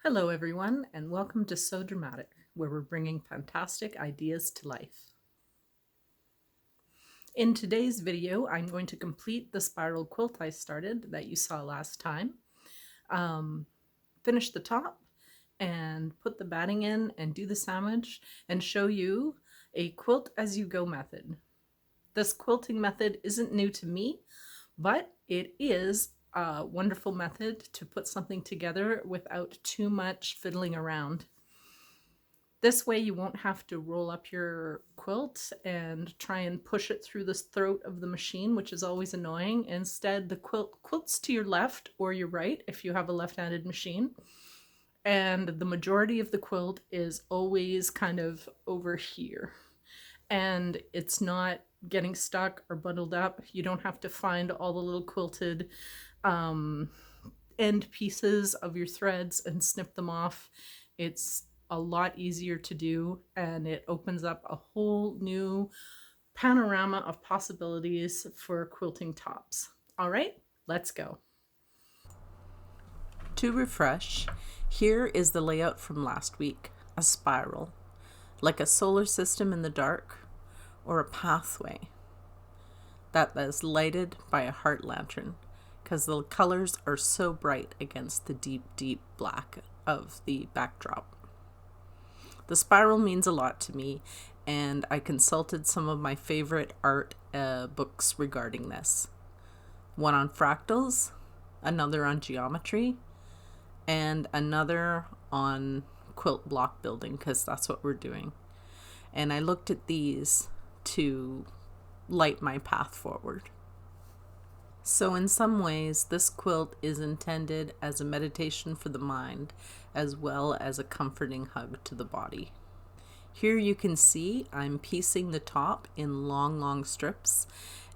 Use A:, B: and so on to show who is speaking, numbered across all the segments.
A: Hello everyone, and welcome to So Dramatic, where we're bringing fantastic ideas to life. In today's video, I'm going to complete the spiral quilt I started that you saw last time, finish the top, and put the batting in and do the sandwich and show you a quilt as you go method. This quilting method isn't new to me, but it is a wonderful method to put something together without too much fiddling around. This way you won't have to roll up your quilt and try and push it through the throat of the machine, which is always annoying. Instead, the quilt quilts to your left or your right if you have a left-handed machine. And the majority of the quilt is always kind of over here. And it's not getting stuck or bundled up. You don't have to find all the little quilted end pieces of your threads and snip them off. It's a lot easier to do, and it opens up a whole new panorama of possibilities for quilting tops. All right, let's go. To refresh, here is the layout from last week: a spiral, like a solar system in the dark, or a pathway that is lighted by a heart lantern, because the colors are so bright against the deep, deep black of the backdrop. The spiral means a lot to me, and I consulted some of my favorite art books regarding this. One on fractals, another on geometry, and another on quilt block building, because that's what we're doing. And I looked at these to light my path forward. So in some ways, this quilt is intended as a meditation for the mind, as well as a comforting hug to the body. Here you can see I'm piecing the top in long strips,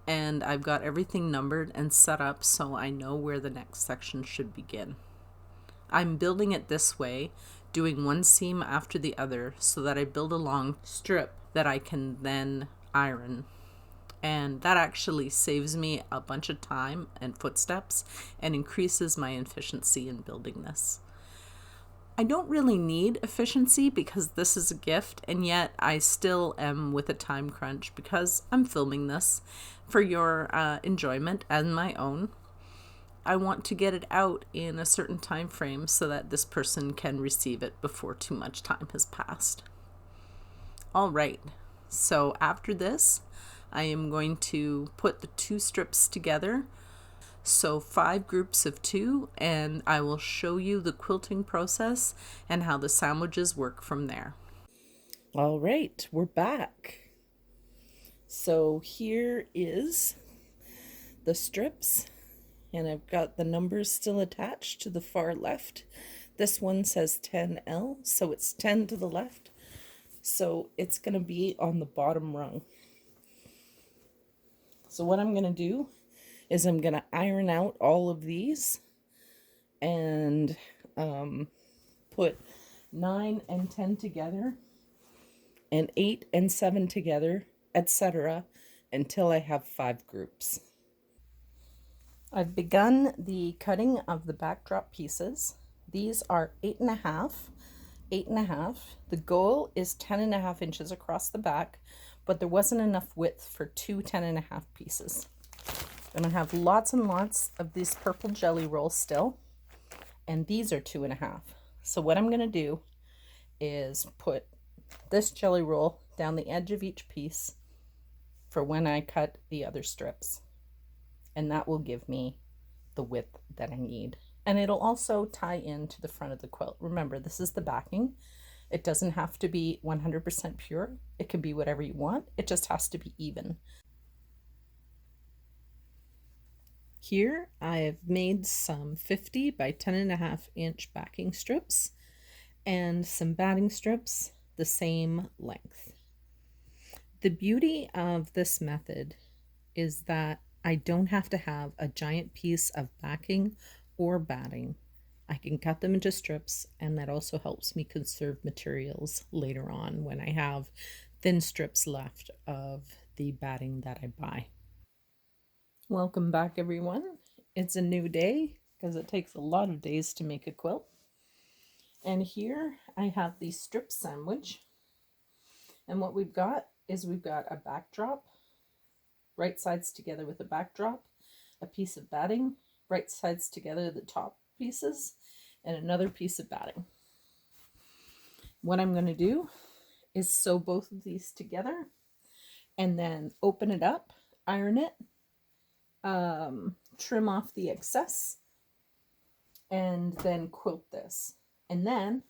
A: and I've got everything numbered and set up so I know where the next section should begin. I'm building it this way, doing one seam after the other so that I build a long strip that I can then iron. And that actually saves me a bunch of time and footsteps and increases my efficiency in building this. I don't really need efficiency because this is a gift, and yet I still am with a time crunch because I'm filming this for your enjoyment and my own. I want to get it out in a certain time frame so that this person can receive it before too much time has passed. All right, so after this, I am going to put the two strips together, so 5 groups of 2, and I will show you the quilting process and how the sandwiches work from there. All right, we're back. So here is the strips, and I've got the numbers still attached to the far left. This one says 10L, so it's 10 to the left. So it's going to be on the bottom rung. So what I'm going to do is I'm going to iron out all of these and put 9 and 10 together and 8 and 7 together, etc., until I have 5 groups. I've begun the cutting of the backdrop pieces. These are 8.5, 8.5. The goal is 10.5 inches across the back, but there wasn't enough width for 2 10.5 pieces. I'm going to have lots and lots of these purple jelly rolls still, and these are 2.5. So what I'm going to do is put this jelly roll down the edge of each piece for when I cut the other strips, and that will give me the width that I need. And it'll also tie into the front of the quilt. Remember, this is the backing. It doesn't have to be 100% pure. It can be whatever you want. It just has to be even. Here I've made some 50 by 10.5 inch backing strips and some batting strips the same length. The beauty of this method is that I don't have to have a giant piece of backing or batting. I can cut them into strips, and that also helps me conserve materials later on when I have thin strips left of the batting that I buy. Welcome back, everyone. It's a new day because it takes a lot of days to make a quilt. And here I have the strip sandwich. And what we've got is we've got a backdrop, right sides together with a backdrop, a piece of batting, right sides together the top pieces, and another piece of batting. What I'm going to do is sew both of these together and then open it up, iron it, trim off the excess, and then quilt this. And then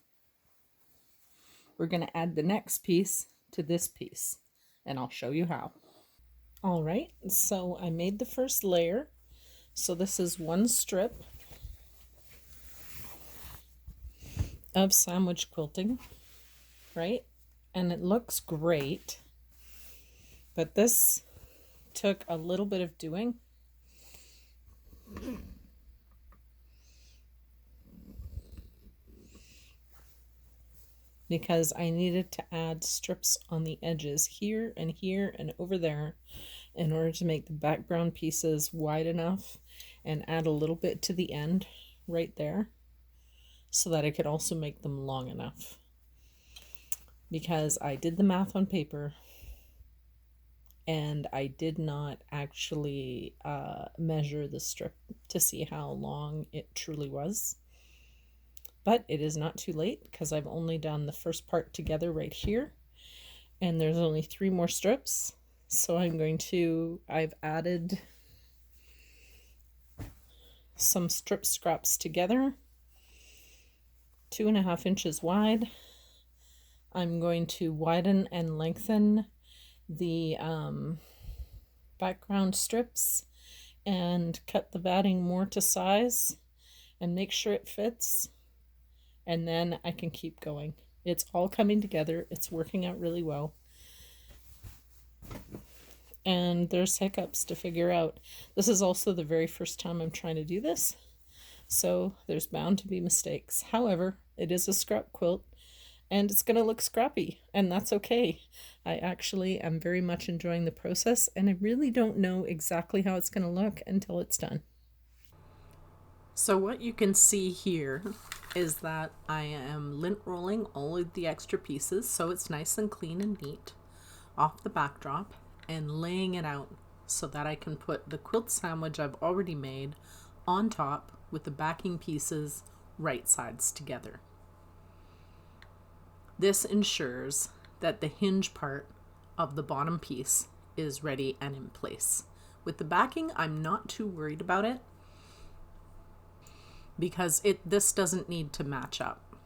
A: we're going to add the next piece to this piece, and I'll show you how. All right, so I made the first layer. So this is one strip of sandwich quilting, right? And it looks great, but this took a little bit of doing. Because I needed to add strips on the edges here and over there in order to make the background pieces wide enough, and add a little bit to the end right there so that I could also make them long enough. Because I did the math on paper and I did not actually measure the strip to see how long it truly was. But it is not too late because I've only done the first part together right here, and there's only 3 more strips. So I've added some strip scraps together, 2.5 inches wide. I'm going to widen and lengthen the background strips and cut the batting more to size and make sure it fits. And then I can keep going. It's all coming together. It's working out really well. And there's hiccups to figure out. This is also the very first time I'm trying to do this, so there's bound to be mistakes. However, it is a scrap quilt, and it's going to look scrappy, and that's okay. I actually am very much enjoying the process, and I really don't know exactly how it's going to look until it's done. So what you can see here is that I am lint rolling all of the extra pieces so it's nice and clean and neat off the backdrop, and laying it out so that I can put the quilt sandwich I've already made on top with the backing pieces right sides together. This ensures that the hinge part of the bottom piece is ready and in place. With the backing, I'm not too worried about it because this doesn't need to match up.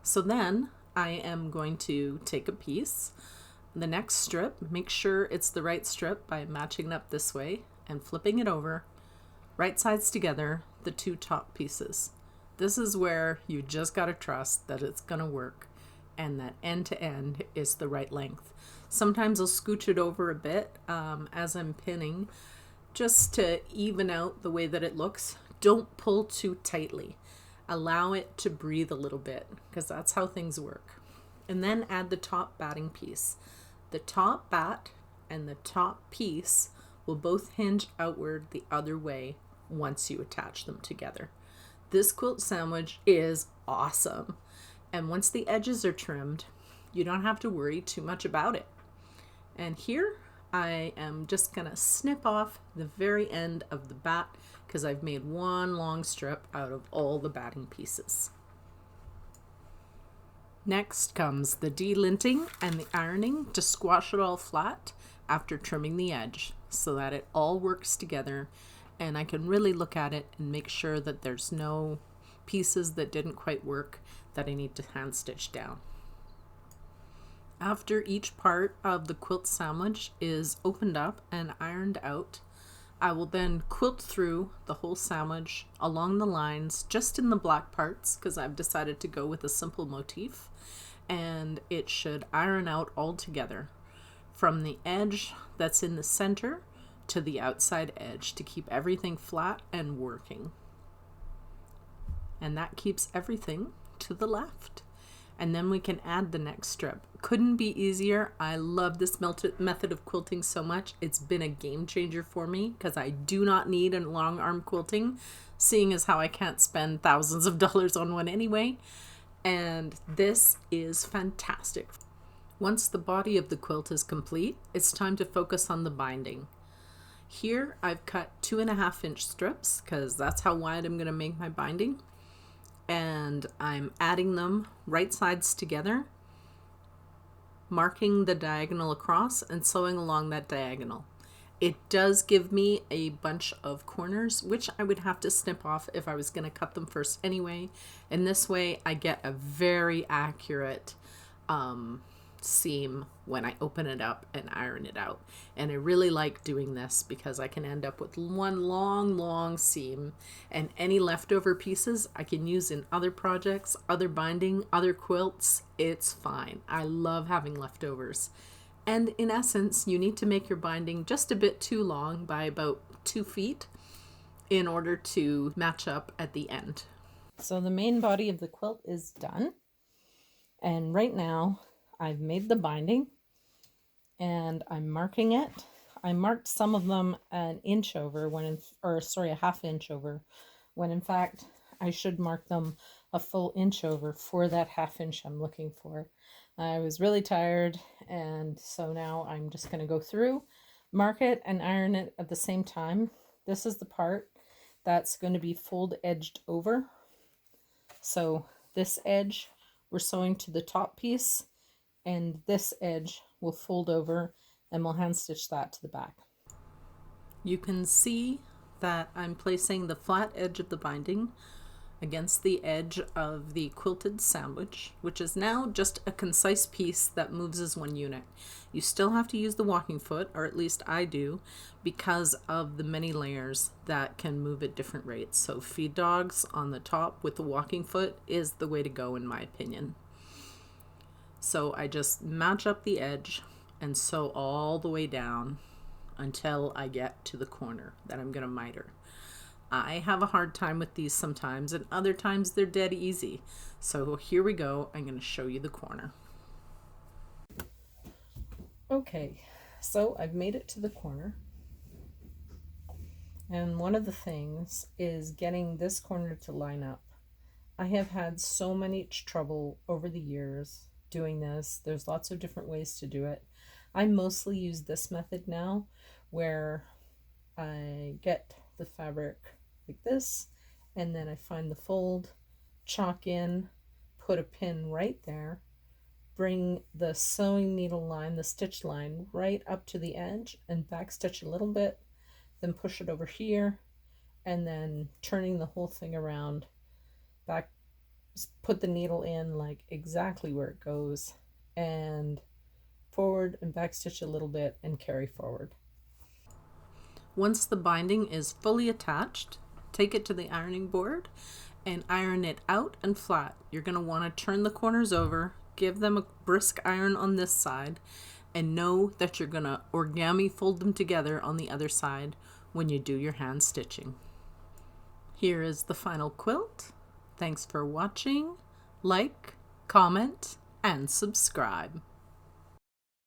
A: So then I am going to take a piece, the next strip, make sure it's the right strip by matching it up this way and flipping it over, right sides together, the 2 top pieces. This is where you just got to trust that it's going to work and that end to end is the right length. Sometimes I'll scooch it over a bit as I'm pinning just to even out the way that it looks. Don't pull too tightly. Allow it to breathe a little bit because that's how things work. And then add the top batting piece. The top bat and the top piece will both hinge outward the other way once you attach them together. This quilt sandwich is awesome. And once the edges are trimmed, you don't have to worry too much about it. And here I am just going to snip off the very end of the bat because I've made one long strip out of all the batting pieces. Next comes the delinting and the ironing to squash it all flat after trimming the edge so that it all works together and I can really look at it and make sure that there's no pieces that didn't quite work that I need to hand stitch down. After each part of the quilt sandwich is opened up and ironed out, I will then quilt through the whole sandwich along the lines just in the black parts because I've decided to go with a simple motif, and it should iron out all together from the edge that's in the center to the outside edge to keep everything flat and working. And that keeps everything to the left. And then we can add the next strip. Couldn't be easier. I love this method of quilting so much. It's been a game changer for me because I do not need a long arm quilting, seeing as how I can't spend thousands of dollars on one anyway. And this is fantastic. Once the body of the quilt is complete, it's time to focus on the binding. Here I've cut 2.5-inch strips because that's how wide I'm going to make my binding. And I'm adding them right sides together, marking the diagonal across and sewing along that diagonal. It does give me a bunch of corners, which I would have to snip off if I was going to cut them first anyway. And this way I get a very accurate seam when I open it up and iron it out. And I really like doing this because I can end up with one long seam, and any leftover pieces I can use in other projects, other binding, other quilts. It's fine. I love having leftovers. And in essence, you need to make your binding just a bit too long by about 2 feet in order to match up at the end. So the main body of the quilt is done. And right now I've made the binding and I'm marking it. I marked some of them an inch over a half inch over, when in fact I should mark them a full inch over for that half inch I'm looking for. I was really tired, and so now I'm just going to go through, mark it, and iron it at the same time. This is the part that's going to be fold edged over. So this edge we're sewing to the top piece, and this edge will fold over and we'll hand stitch that to the back. You can see that I'm placing the flat edge of the binding against the edge of the quilted sandwich, which is now just a concise piece that moves as one unit. You still have to use the walking foot, or at least I do, because of the many layers that can move at different rates. So feed dogs on the top with the walking foot is the way to go in my opinion. So I just match up the edge and sew all the way down until I get to the corner that I'm going to miter. I have a hard time with these sometimes, and other times they're dead easy. So here we go. I'm going to show you the corner. Okay, so I've made it to the corner. And one of the things is getting this corner to line up. I have had so much trouble over the years doing this. There's lots of different ways to do it. I mostly use this method now, where I get the fabric like this, and then I find the fold, chalk in, put a pin right there, bring the sewing needle line, the stitch line, right up to the edge and back stitch a little bit, then push it over here, and then turning the whole thing around, back, put the needle in like exactly where it goes, and forward and back stitch a little bit and carry forward. Once the binding is fully attached, take it to the ironing board and iron it out and flat. You're going to want to turn the corners over, give them a brisk iron on this side, and know that you're going to origami fold them together on the other side when you do your hand stitching. Here is the final quilt. Thanks for watching. Like, comment, and subscribe.